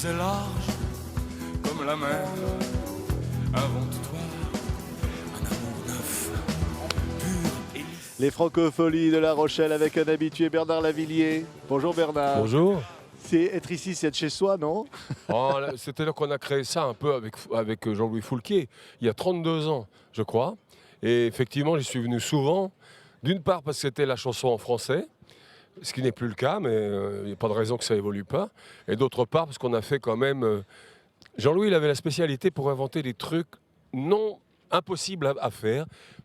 est large comme la mer. Invente-toi un amour neuf, pur et lisse. Les Francopholies de La Rochelle avec un habitué, Bernard Lavillier. Bonjour Bernard. Bonjour. C'est être ici, c'est être chez soi, non? C'est-à-dire qu'on a créé ça un peu avec Jean-Louis Foulquier, il y a 32 ans, je crois. Et effectivement, j'y suis venu souvent. D'une part parce que c'était la chanson en français, ce qui n'est plus le cas, mais il n'y a pas de raison que ça évolue pas. Et d'autre part parce qu'on a fait quand même... Jean-Louis, il avait la spécialité pour inventer des trucs non impossibles à faire,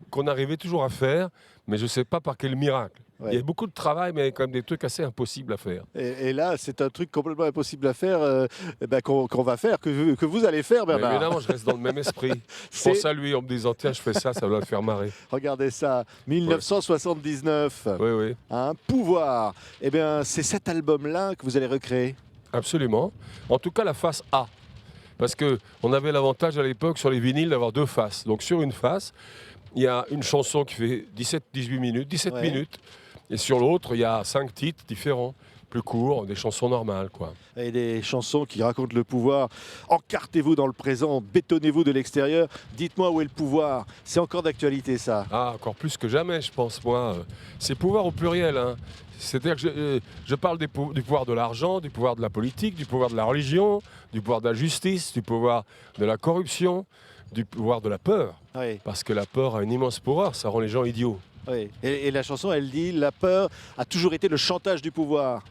qu'on arrivait toujours à faire, mais je ne sais pas par quel miracle. Ouais. Il y a beaucoup de travail, mais il y a quand même des trucs assez impossibles à faire. Et là, c'est un truc complètement impossible à faire, qu'on va faire, que vous allez faire, Mais Bernard. évidemment, je reste dans le même esprit. Je C'est- pense à lui en me disant, tiens, je fais ça, ça doit le faire marrer. Regardez ça, 1979, Oui, oui, hein, Pouvoir. Eh bien, c'est cet album-là que vous allez recréer. absolument. En tout cas, la face A. Parce qu'on avait l'avantage à l'époque sur les vinyles d'avoir deux faces. Donc sur une face, il y a une chanson qui fait 17 minutes. Ouais. Et sur l'autre, il y a 5 titres différents, plus courts, des chansons normales, quoi. Et des chansons qui racontent le pouvoir. Encartez-vous dans le présent, bétonnez-vous de l'extérieur. Dites-moi où est le pouvoir. C'est encore d'actualité, ça. Ah, encore plus que jamais, je pense, moi. C'est pouvoir au pluriel, hein. C'est-à-dire que je parle du pouvoir de l'argent, du pouvoir de la politique, du pouvoir de la religion, du pouvoir de la justice, du pouvoir de la corruption, du pouvoir de la peur. Oui, Parce que la peur a une immense pouvoir, ça rend les gens idiots. oui. Et la chanson, elle dit, la peur a toujours été le chantage du pouvoir.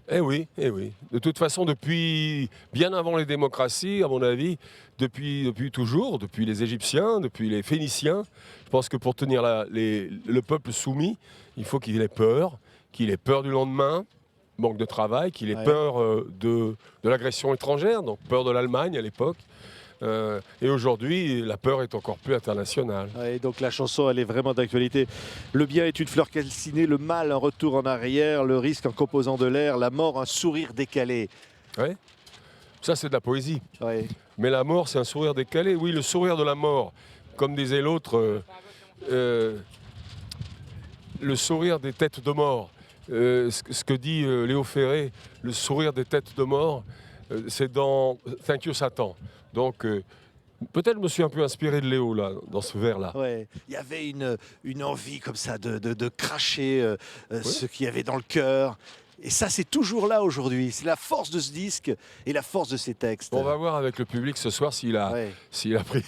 Eh oui, eh oui. De toute façon, depuis bien avant les démocraties, à mon avis, depuis toujours, depuis les Égyptiens, depuis les Phéniciens, je pense que pour tenir le peuple soumis, il faut qu'il ait peur du lendemain, manque de travail, qu'il ait Ouais. peur de l'agression étrangère, donc peur de l'Allemagne à l'époque. Et aujourd'hui, la peur est encore plus internationale. Ouais, donc la chanson, elle est vraiment d'actualité. Le bien est une fleur calcinée, le mal un retour en arrière, le risque un composant de l'air, la mort un sourire décalé. Ouais. Ça, c'est de la poésie. Ouais. Mais la mort, c'est un sourire décalé. Oui, le sourire de la mort, comme disait l'autre, le sourire des têtes de mort. Ce que dit Léo Ferré, le sourire des têtes de mort, c'est dans Thank You Satan. Donc, peut-être je me suis un peu inspiré de Léo, là, dans ce vers-là. Ouais. Il y avait une envie comme ça de cracher ce qu'il y avait dans le cœur. Et ça, c'est toujours là aujourd'hui. C'est la force de ce disque et la force de ces textes. On va voir avec le public ce soir s'il a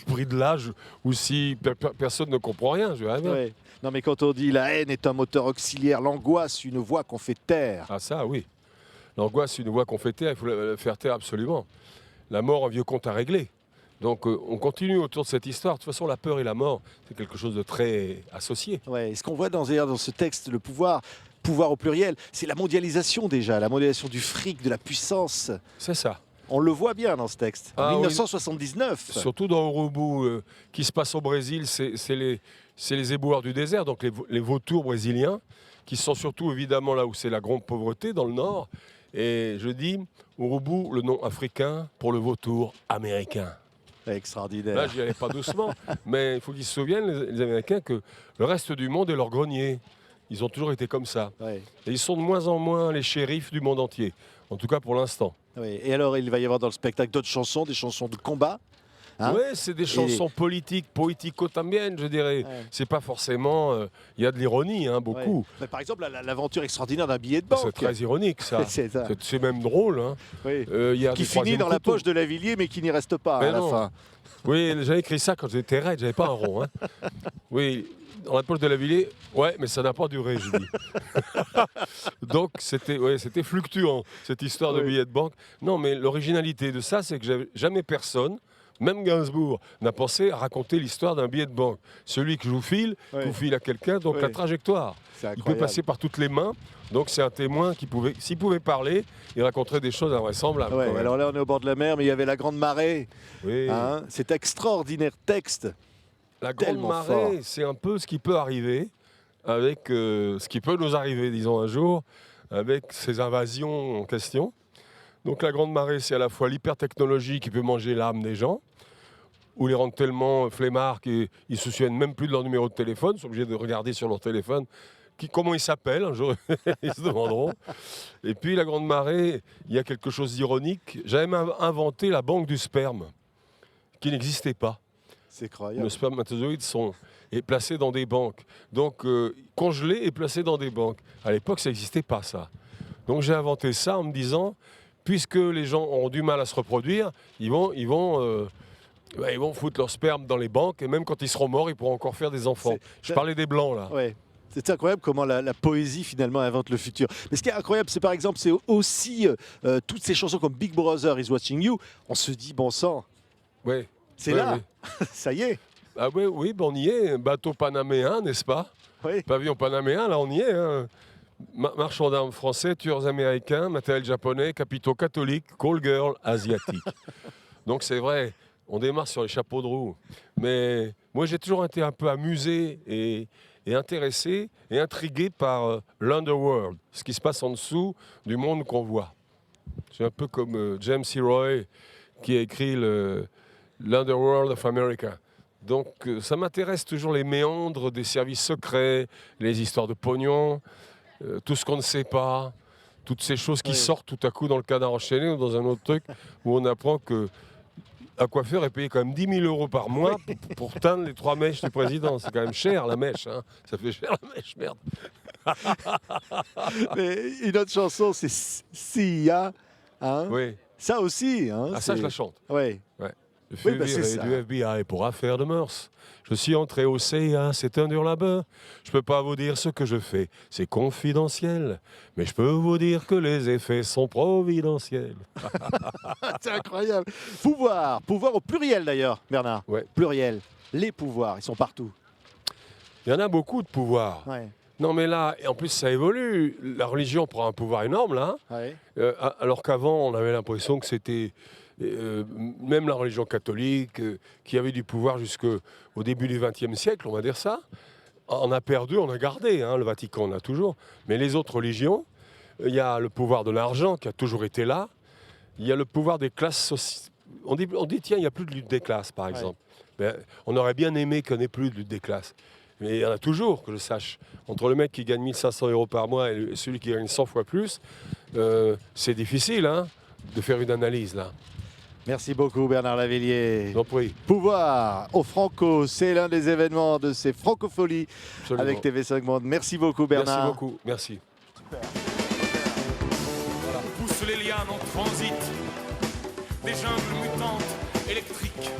pris de l'âge ou si personne ne comprend rien. Je verrai bien. Ouais. Non, mais quand on dit la haine est un moteur auxiliaire, l'angoisse, une voix qu'on fait taire. Ah ça, oui. L'angoisse, c'est une voix qu'on fait taire, il faut la faire taire absolument. La mort, un vieux compte à régler. Donc on continue autour de cette histoire. De toute façon, la peur et la mort, c'est quelque chose de très associé. Ouais. Et ce qu'on voit dans ce texte, le pouvoir au pluriel, c'est la mondialisation déjà, la mondialisation du fric, de la puissance. C'est ça. On le voit bien dans ce texte. En Ah oui. 1979. Surtout dans Urubu, qui se passe au Brésil, c'est les éboueurs du désert, donc les vautours brésiliens, qui sont surtout évidemment là où c'est la grande pauvreté, dans le nord. Et je dis, Urubu, le nom africain pour le vautour américain. Extraordinaire. Là, j'y allais pas doucement, mais il faut qu'ils se souviennent, les Américains, que le reste du monde est leur grenier. Ils ont toujours été comme ça. Ouais. Et ils sont de moins en moins les shérifs du monde entier, en tout cas pour l'instant. Oui. Et alors, il va y avoir dans le spectacle d'autres chansons, des chansons de combat. Hein, Oui, c'est des chansons politiques, poético también, je dirais. Ouais. C'est pas forcément... Il y a de l'ironie, hein, beaucoup. ouais. Mais par exemple, l'aventure extraordinaire d'un billet de banque. C'est très ironique, ça. C'est ça. C'est même drôle. Hein. Oui. Il y a Qui des finit troisièmes dans la couteaux. poche de Lavillier, mais qui n'y reste pas Mais à la non. fin. Oui, j'avais écrit ça quand j'étais raide, j'avais pas un rond. Hein. Oui, dans la poche de la Villiers, ouais, mais ça n'a pas duré, je dis. Donc c'était fluctuant, cette histoire de Oui. billets de banque. Non, mais l'originalité de ça, c'est que jamais personne, même Gainsbourg, n'a pensé à raconter l'histoire d'un billet de banque. Celui que je vous file, Oui. vous file à quelqu'un, donc Oui. la trajectoire. C'est Il peut incroyable. passer par toutes les mains, donc c'est un témoin qui pouvait, s'il pouvait parler, il raconterait des choses invraisemblables. Ouais, quand même. alors là, on est au bord de la mer, mais il y avait la Grande Marée. Oui. Hein, cet extraordinaire texte. La Grande Tellement Marée, fort. c'est un peu ce qui peut arriver avec ce qui peut nous arriver, disons, un jour, avec ces invasions en question. Donc la Grande Marée, c'est à la fois l'hypertechnologie qui peut manger l'âme des gens, ou les rendre tellement flemmards qu'ils ne se souviennent même plus de leur numéro de téléphone, ils sont obligés de regarder sur leur téléphone Comment ils s'appellent, un jour, ils se demanderont. Et puis la Grande Marée, il y a quelque chose d'ironique. J'avais même inventé la banque du sperme, qui n'existait pas. C'est incroyable. Nos spermatozoïdes sont placés dans des banques. Donc congelés et placés dans des banques. À l'époque, ça n'existait pas, ça. Donc j'ai inventé ça en me disant, puisque les gens ont du mal à se reproduire, ils vont foutre leur sperme dans les banques, et même quand ils seront morts, ils pourront encore faire des enfants. Je parlais des Blancs, là. Ouais. C'est incroyable comment la poésie finalement invente le futur. Mais ce qui est incroyable, c'est par exemple, c'est aussi toutes ces chansons comme Big Brother is Watching You. On se dit, bon sang, Ouais. c'est Ouais, là, oui. ça y est. Ah oui, on y est. Bateau panaméen, n'est-ce pas? Oui. Pavillon panaméen, là, on y est. Hein. Marchands d'armes français, tueurs américains, matériel japonais, capitaux catholiques, call girl asiatique. Donc c'est vrai, on démarre sur les chapeaux de roue. Mais moi, j'ai toujours été un peu amusé et intéressé et intrigué par l'underworld, ce qui se passe en dessous du monde qu'on voit. C'est un peu comme James C. Roy qui a écrit l'Underworld of America. Donc ça m'intéresse toujours les méandres des services secrets, les histoires de pognon, tout ce qu'on ne sait pas, toutes ces choses qui sortent tout à coup dans le Canard enchaîné ou dans un autre truc où on apprend que un coiffeur est payé quand même 10 000 euros par mois pour teindre les 3 mèches du président. C'est quand même cher la mèche, hein. Ça fait cher la mèche, merde. Mais une autre chanson, c'est Sia. Hein, Oui. ça aussi. Hein, Ah, ça, je la chante. Ouais. Ouais. Je Oui, fais bah, c'est virer ça. du FBI pour affaire de mœurs. Je suis entré au CIA, c'est un dur labeur. Je peux pas vous dire ce que je fais, c'est confidentiel. Mais je peux vous dire que les effets sont providentiels. C'est incroyable. Pouvoir au pluriel d'ailleurs, Bernard. Ouais. Pluriel. Les pouvoirs, ils sont partout. Il y en a beaucoup de pouvoirs. Ouais. Non mais là, et en plus ça évolue. La religion prend un pouvoir énorme là. Ouais. Alors qu'avant, on avait l'impression que c'était même la religion catholique qui avait du pouvoir jusqu'au début du XXe siècle, on va dire ça. On a perdu, on a gardé, hein, le Vatican on a toujours. Mais les autres religions, il y a le pouvoir de l'argent qui a toujours été là. Il y a le pouvoir des classes sociales. On dit tiens, il n'y a plus de lutte des classes, par exemple. Ben, on aurait bien aimé qu'il n'y en ait plus de lutte des classes. Mais il y en a toujours, que je sache. Entre le mec qui gagne 1 500 euros par mois et celui qui gagne 100 fois plus, c'est difficile hein, de faire une analyse là. Merci beaucoup Bernard Lavillier. Je vous en prie. Pouvoir au Franco, c'est l'un des événements de ces Francopholies Absolument. avec TV5 Monde. Merci beaucoup Bernard. Merci beaucoup. Merci. Pousse les lianes en transit, des jungles mutantes électriques